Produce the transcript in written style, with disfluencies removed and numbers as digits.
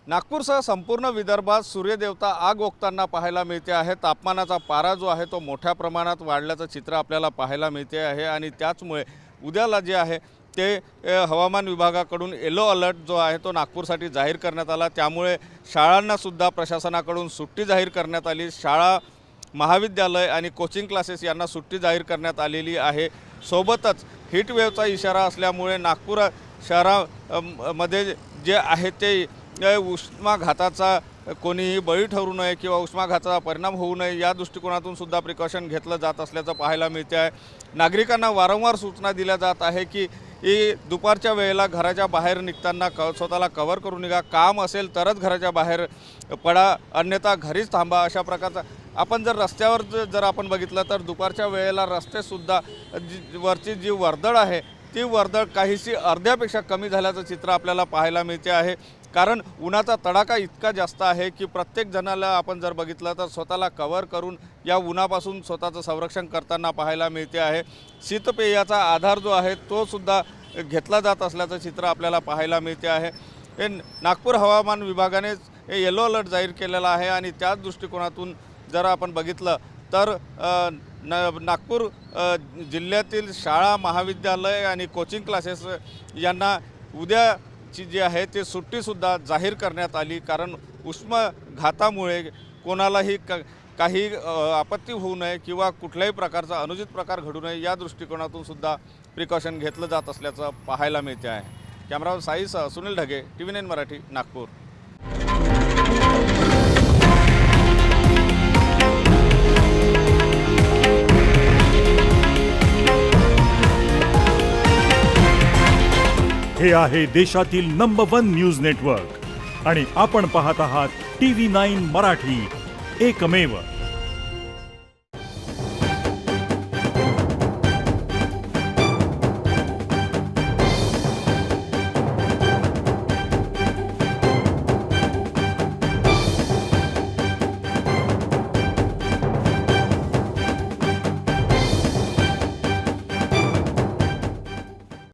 नागपूरसह संपूर्ण विदर्भात सूर्यदेवता आग ओकताना पाहायला मिळते आहे। तापमानाचा पारा जो आहे तो मोठ्या प्रमाणात वाढल्याचं चित्र आपल्याला पाहायला मिळते आहे आणि त्याचमुळे उद्याला जे आहे ते हवामान विभागाकडून येलो अलर्ट जो आहे तो नागपूरसाठी जाहीर करण्यात आला। त्यामुळे शाळांना सुद्धा प्रशासनाकडून सुट्टी जाहीर करण्यात आली। शाळा, महाविद्यालय आणि कोचिंग क्लासेस यांना सुट्टी जाहीर करण्यात आलेली आहे। सोबतच हीट वेव्हचा इशारा असल्यामुळे नागपूर शहरामध्ये जे आहे ते उष्माघाताचा कोणीही बळी ठरू नये किंवा उष्माघाताचा परिणाम होऊ नये या दृष्टिकोनातून सुद्धा प्रिकॉशन घेतलं जात असल्याचं पाहायला मिळते आहे। नागरिकांना वारंवार सूचना दिल्या जात आहे की दुपारच्या वेळेला घराच्या बाहेर निघताना स्वतःला कव्हर करून निघा, काम असेल तरच घराच्या बाहेर पडा, अन्यथा घरीच थांबा। अशा प्रकारचा आपण जर रस्त्यावर जर आपण बघितलं तर दुपारच्या वेळेला रस्तेसुद्धा वरची जी वर्दळ आहे ती वर्दळ काहीशी अर्ध्यापेक्षा कमी झाल्याचं चित्र आपल्याला पाहायला मिळते आहे। कारण उन्हाचा तडाखा इतका जास्त आहे की प्रत्येक जणाला आपण जर बघितलं तर स्वतःला कव्हर करून या उन्हापासून स्वतःचं संरक्षण करताना पाहायला मिळते आहे। शीतपेयाचा आधार जो आहे तो सुद्धा घेतला जात असल्याचं चित्र आपल्याला पाहायला मिळते आहे। हे नागपूर हवामान विभागाने येलो अलर्ट जाहीर केलेला आहे आणि त्याच दृष्टिकोनातून जर आपण बघितलं तर नागपूर जिल्ह्यातील शाळा, महाविद्यालय आणि कोचिंग क्लासेस यांना उद्याची जी आहे ते सुट्टीसुद्धा जाहीर करण्यात आली। कारण उष्माघातामुळे कोणालाही काही आपत्ती होऊ नये किंवा कुठल्याही प्रकारचा अनुचित प्रकार घडू नये या दृष्टिकोनातून सुद्धा प्रिकॉशन घेतलं जात असल्याचं पाहायला मिळते आहे। कॅमेरावर साईसह सुनील ढगे, TV9 मराठी, नागपूर। हे आहे देशातील नंबर 1 न्यूज नेटवर्क आणि आपण पाहत आहात TV9 मराठी, एकमेव।